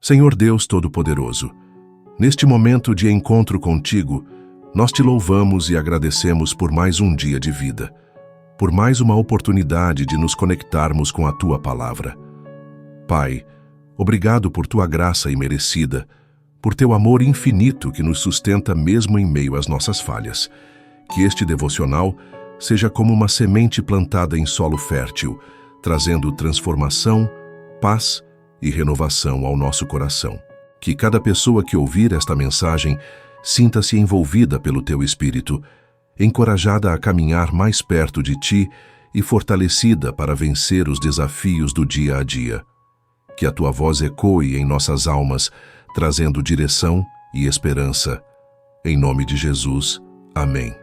Senhor Deus Todo-Poderoso, neste momento de encontro contigo, nós te louvamos e agradecemos por mais um dia de vida, por mais uma oportunidade de nos conectarmos com a tua palavra. Pai, obrigado por tua graça imerecida, por teu amor infinito que nos sustenta mesmo em meio às nossas falhas. Que este devocional seja como uma semente plantada em solo fértil, trazendo transformação, paz e renovação ao nosso coração. Que cada pessoa que ouvir esta mensagem sinta-se envolvida pelo teu Espírito, encorajada a caminhar mais perto de ti e fortalecida para vencer os desafios do dia a dia. Que a tua voz ecoe em nossas almas, trazendo direção e esperança. Em nome de Jesus. Amém.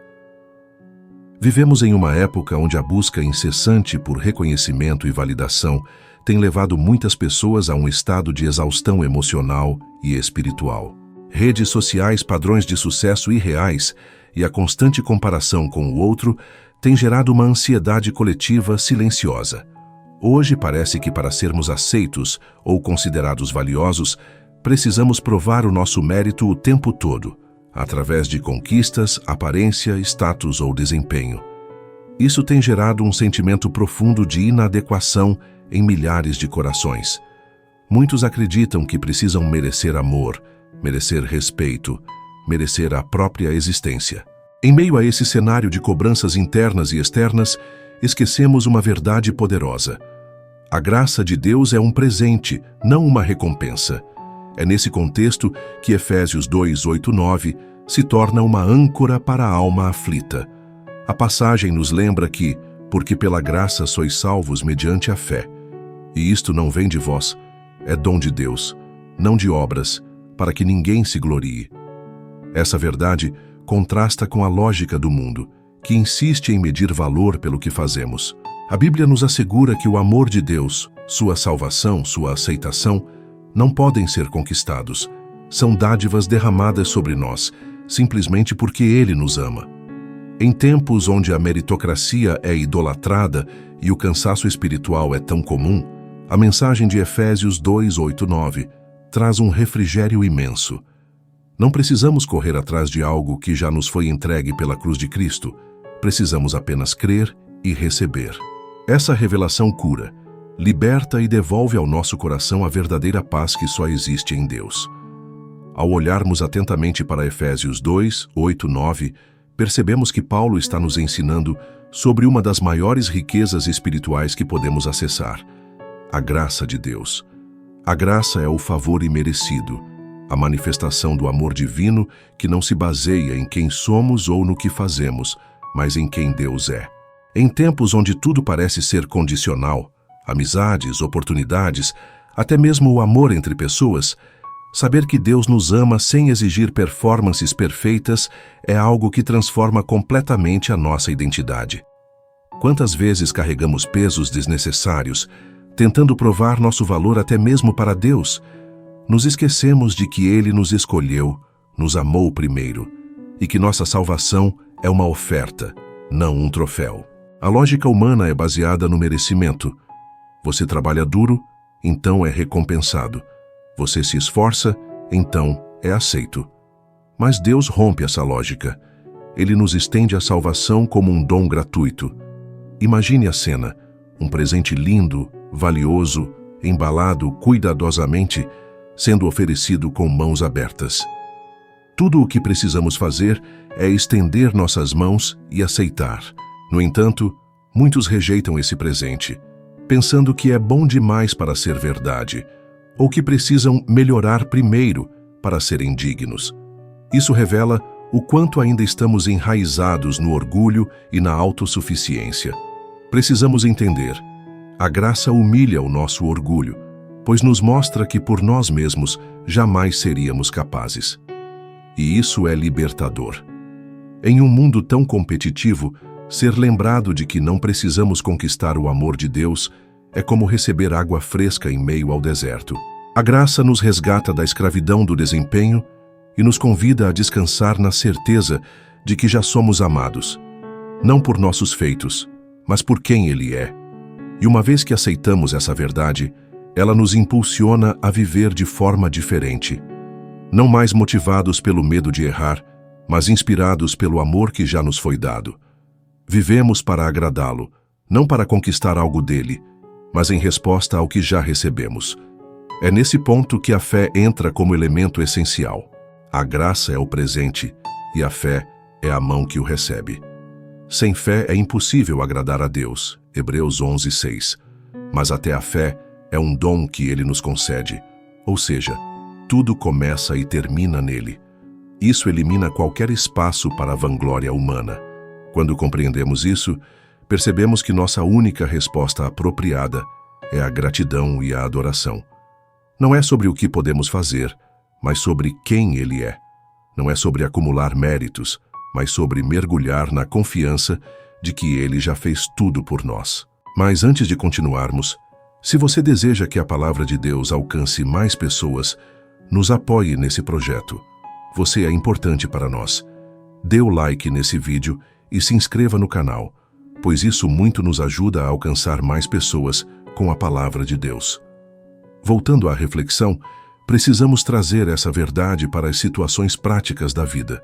Vivemos em uma época onde a busca incessante por reconhecimento e validação tem levado muitas pessoas a um estado de exaustão emocional e espiritual. Redes sociais, padrões de sucesso irreais e a constante comparação com o outro têm gerado uma ansiedade coletiva silenciosa. Hoje parece que para sermos aceitos ou considerados valiosos, precisamos provar o nosso mérito o tempo todo, através de conquistas, aparência, status ou desempenho. Isso tem gerado um sentimento profundo de inadequação em milhares de corações. Muitos acreditam que precisam merecer amor, merecer respeito, merecer a própria existência. Em meio a esse cenário de cobranças internas e externas, esquecemos uma verdade poderosa. A graça de Deus é um presente, não uma recompensa. É nesse contexto que Efésios 2:8-9 se torna uma âncora para a alma aflita. A passagem nos lembra que, porque pela graça sois salvos mediante a fé. E isto não vem de vós, é dom de Deus, não de obras, para que ninguém se glorie. Essa verdade contrasta com a lógica do mundo, que insiste em medir valor pelo que fazemos. A Bíblia nos assegura que o amor de Deus, sua salvação, sua aceitação, não podem ser conquistados. São dádivas derramadas sobre nós, simplesmente porque Ele nos ama. Em tempos onde a meritocracia é idolatrada e o cansaço espiritual é tão comum, a mensagem de Efésios 2:8-9 traz um refrigério imenso. Não precisamos correr atrás de algo que já nos foi entregue pela cruz de Cristo. Precisamos apenas crer e receber. Essa revelação cura, liberta e devolve ao nosso coração a verdadeira paz que só existe em Deus. Ao olharmos atentamente para Efésios 2:8-9, percebemos que Paulo está nos ensinando sobre uma das maiores riquezas espirituais que podemos acessar: a graça de Deus. A graça é o favor imerecido, a manifestação do amor divino que não se baseia em quem somos ou no que fazemos, mas em quem Deus é. Em tempos onde tudo parece ser condicional, amizades, oportunidades, até mesmo o amor entre pessoas, saber que Deus nos ama sem exigir performances perfeitas é algo que transforma completamente a nossa identidade. Quantas vezes carregamos pesos desnecessários, tentando provar nosso valor até mesmo para Deus? Nos esquecemos de que Ele nos escolheu, nos amou primeiro, e que nossa salvação é uma oferta, não um troféu. A lógica humana é baseada no merecimento. Você trabalha duro, então é recompensado. Você se esforça, então é aceito. Mas Deus rompe essa lógica. Ele nos estende a salvação como um dom gratuito. Imagine a cena: um presente lindo, valioso, embalado cuidadosamente, sendo oferecido com mãos abertas. Tudo o que precisamos fazer é estender nossas mãos e aceitar. No entanto, muitos rejeitam esse presente, pensando que é bom demais para ser verdade, ou que precisam melhorar primeiro para serem dignos. Isso revela o quanto ainda estamos enraizados no orgulho e na autossuficiência. Precisamos entender: a graça humilha o nosso orgulho, pois nos mostra que por nós mesmos jamais seríamos capazes. E isso é libertador. Em um mundo tão competitivo, ser lembrado de que não precisamos conquistar o amor de Deus é como receber água fresca em meio ao deserto. A graça nos resgata da escravidão do desempenho e nos convida a descansar na certeza de que já somos amados, não por nossos feitos, mas por quem Ele é. E uma vez que aceitamos essa verdade, Ela nos impulsiona a viver de forma diferente, não mais motivados pelo medo de errar, mas inspirados pelo amor que já nos foi dado. Vivemos para agradá-lo, não para conquistar algo dele, mas em resposta ao que já recebemos. É nesse ponto que a fé entra como elemento essencial. A graça é o presente e a fé é a mão que o recebe. Sem fé é impossível agradar a Deus, Hebreus 11:6. Mas até a fé é um dom que ele nos concede, ou seja, tudo começa e termina nele. Isso elimina qualquer espaço para a vanglória humana. Quando compreendemos isso, percebemos que nossa única resposta apropriada é a gratidão e a adoração. Não é sobre o que podemos fazer, mas sobre quem ele é. Não é sobre acumular méritos, mas sobre mergulhar na confiança de que ele já fez tudo por nós. Mas antes de continuarmos, se você deseja que a palavra de Deus alcance mais pessoas, nos apoie nesse projeto. Você é importante para nós. Dê o like nesse vídeo e se inscreva no canal, pois isso muito nos ajuda a alcançar mais pessoas com a palavra de Deus. Voltando à reflexão, precisamos trazer essa verdade para as situações práticas da vida.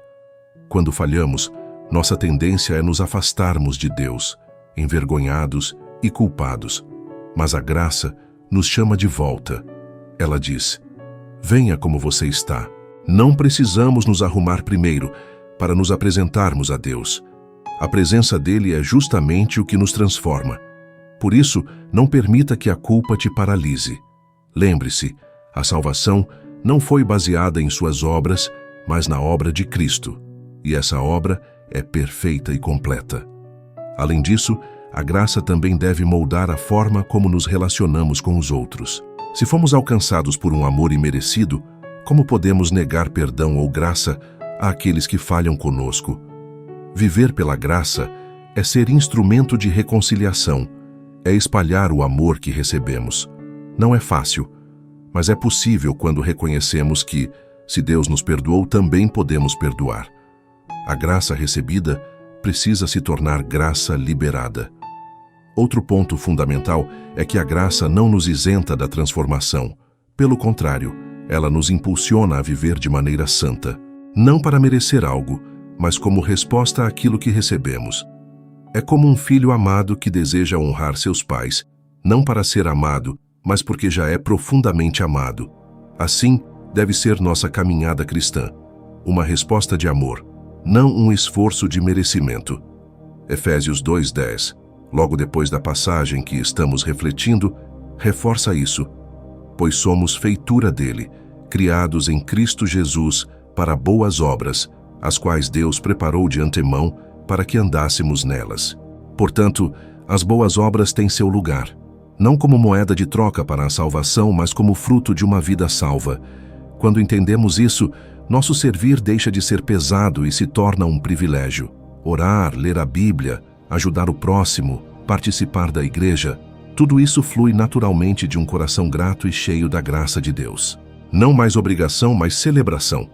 Quando falhamos, nossa tendência é nos afastarmos de Deus, envergonhados e culpados. Mas a graça nos chama de volta. Ela diz: venha como você está. Não precisamos nos arrumar primeiro para nos apresentarmos a Deus. A presença dele é justamente o que nos transforma. Por isso, não permita que a culpa te paralise. Lembre-se, a salvação não foi baseada em suas obras, mas na obra de Cristo. E essa obra é perfeita e completa. Além disso, a graça também deve moldar a forma como nos relacionamos com os outros. Se fomos alcançados por um amor imerecido, como podemos negar perdão ou graça àqueles que falham conosco? Viver pela graça é ser instrumento de reconciliação, é espalhar o amor que recebemos. Não é fácil, mas é possível quando reconhecemos que, se Deus nos perdoou, também podemos perdoar. A graça recebida precisa se tornar graça liberada. Outro ponto fundamental é que a graça não nos isenta da transformação. Pelo contrário, ela nos impulsiona a viver de maneira santa, não para merecer algo, mas como resposta àquilo que recebemos. É como um filho amado que deseja honrar seus pais, não para ser amado, mas porque já é profundamente amado. Assim, deve ser nossa caminhada cristã, uma resposta de amor, não um esforço de merecimento. Efésios 2:10, logo depois da passagem que estamos refletindo, reforça isso, pois somos feitura dele, criados em Cristo Jesus para boas obras, as quais Deus preparou de antemão para que andássemos nelas. Portanto, as boas obras têm seu lugar, não como moeda de troca para a salvação, mas como fruto de uma vida salva. Quando entendemos isso, nosso servir deixa de ser pesado e se torna um privilégio. Orar, ler a Bíblia, ajudar o próximo, participar da igreja, tudo isso flui naturalmente de um coração grato e cheio da graça de Deus. Não mais obrigação, mas celebração.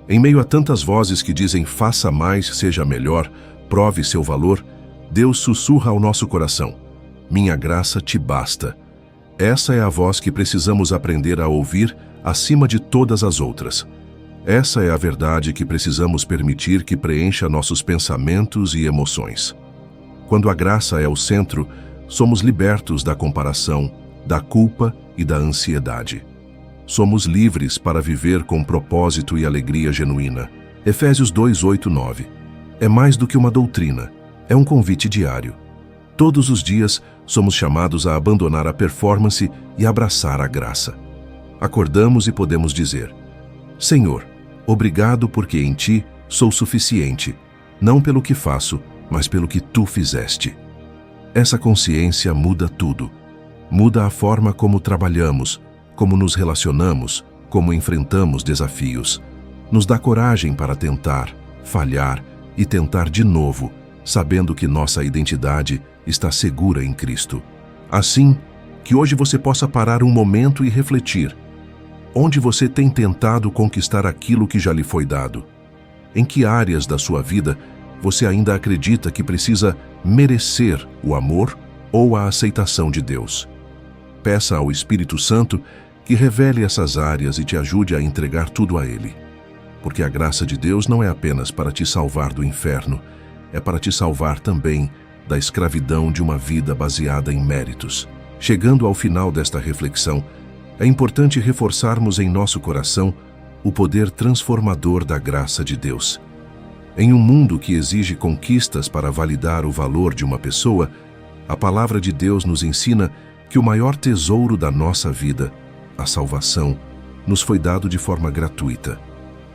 Em meio a tantas vozes que dizem faça mais, seja melhor, prove seu valor, Deus sussurra ao nosso coração: minha graça te basta. Essa é a voz que precisamos aprender a ouvir acima de todas as outras. Essa é a verdade que precisamos permitir que preencha nossos pensamentos e emoções. Quando a graça é o centro, somos libertos da comparação, da culpa e da ansiedade. Somos livres para viver com propósito e alegria genuína. Efésios 2:8-9. É mais do que uma doutrina, é um convite diário. Todos os dias somos chamados a abandonar a performance e abraçar a graça. Acordamos e podemos dizer: Senhor, obrigado porque em Ti sou suficiente, não pelo que faço, mas pelo que Tu fizeste. Essa consciência muda tudo. Muda a forma como trabalhamos, como nos relacionamos, como enfrentamos desafios. Nos dá coragem para tentar, falhar e tentar de novo, sabendo que nossa identidade está segura em Cristo. Assim, que hoje você possa parar um momento e refletir. Onde você tem tentado conquistar aquilo que já lhe foi dado? Em que áreas da sua vida você ainda acredita que precisa merecer o amor ou a aceitação de Deus? peça ao Espírito Santo que revele essas áreas e te ajude a entregar tudo a Ele. Porque a graça de Deus não é apenas para te salvar do inferno, é para te salvar também da escravidão de uma vida baseada em méritos. Chegando ao final desta reflexão, é importante reforçarmos em nosso coração o poder transformador da graça de Deus. Em um mundo que exige conquistas para validar o valor de uma pessoa, a palavra de Deus nos ensina que o maior tesouro da nossa vida, a salvação, nos foi dado de forma gratuita.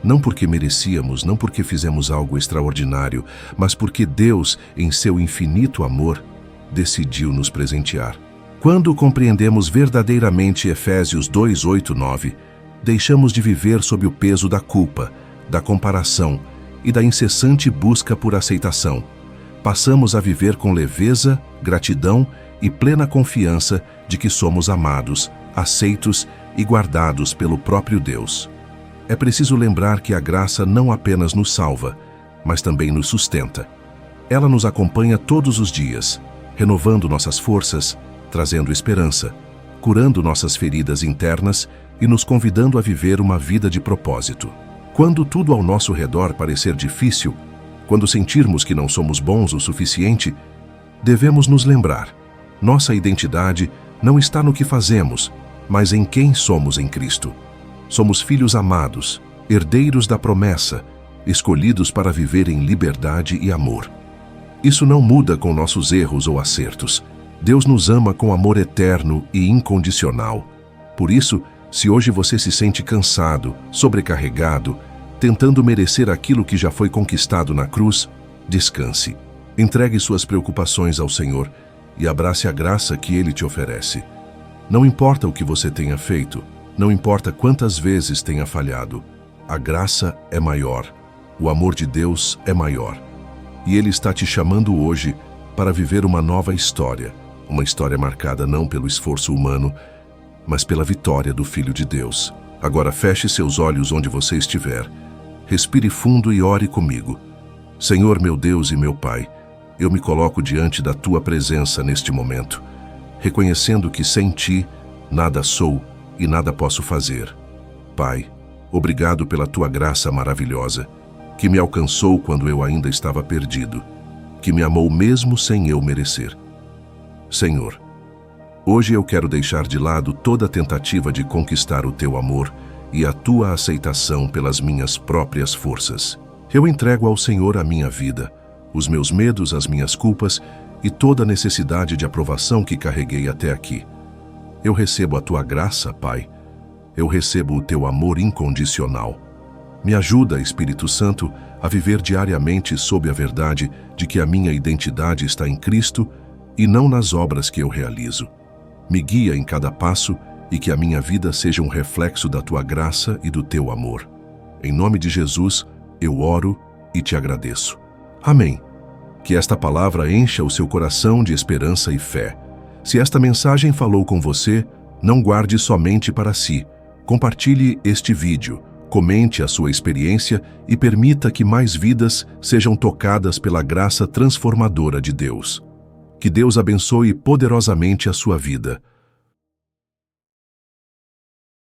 Não porque merecíamos, não porque fizemos algo extraordinário, mas porque Deus, em seu infinito amor, decidiu nos presentear. Quando compreendemos verdadeiramente Efésios 2:8-9, deixamos de viver sob o peso da culpa, da comparação e da incessante busca por aceitação. Passamos a viver com leveza, gratidão e plena confiança de que somos amados, aceitos e guardados pelo próprio Deus. É preciso lembrar que a graça não apenas nos salva, mas também nos sustenta. Ela nos acompanha todos os dias, renovando nossas forças, trazendo esperança, curando nossas feridas internas e nos convidando a viver uma vida de propósito. Quando tudo ao nosso redor parecer difícil, quando sentirmos que não somos bons o suficiente, devemos nos lembrar: nossa identidade não está no que fazemos, mas em quem somos em Cristo. Somos filhos amados, herdeiros da promessa, escolhidos para viver em liberdade e amor. Isso não muda com nossos erros ou acertos. Deus nos ama com amor eterno e incondicional. Por isso, se hoje você se sente cansado, sobrecarregado, tentando merecer aquilo que já foi conquistado na cruz, descanse. Entregue suas preocupações ao Senhor e abrace a graça que Ele te oferece. Não importa o que você tenha feito, não importa quantas vezes tenha falhado, a graça é maior, o amor de Deus é maior. E Ele está te chamando hoje para viver uma nova história, uma história marcada não pelo esforço humano, mas pela vitória do Filho de Deus. Agora feche seus olhos onde você estiver, respire fundo e ore comigo. Senhor, meu Deus e meu Pai, eu me coloco diante da Tua presença neste momento, reconhecendo que sem Ti nada sou e nada posso fazer. Pai, obrigado pela Tua graça maravilhosa, que me alcançou quando eu ainda estava perdido, que me amou mesmo sem eu merecer. Senhor, hoje eu quero deixar de lado toda tentativa de conquistar o Teu amor e a Tua aceitação pelas minhas próprias forças. Eu entrego ao Senhor a minha vida, os meus medos, as minhas culpas e toda a necessidade de aprovação que carreguei até aqui. Eu recebo a Tua graça, Pai. Eu recebo o Teu amor incondicional. Me ajuda, Espírito Santo, a viver diariamente sob a verdade de que a minha identidade está em Cristo e não nas obras que eu realizo. Me guia em cada passo e que a minha vida seja um reflexo da Tua graça e do Teu amor. Em nome de Jesus, eu oro e te agradeço. Amém. Que esta palavra encha o seu coração de esperança e fé. Se esta mensagem falou com você, não guarde somente para si. Compartilhe este vídeo, comente a sua experiência e permita que mais vidas sejam tocadas pela graça transformadora de Deus. Que Deus abençoe poderosamente a sua vida.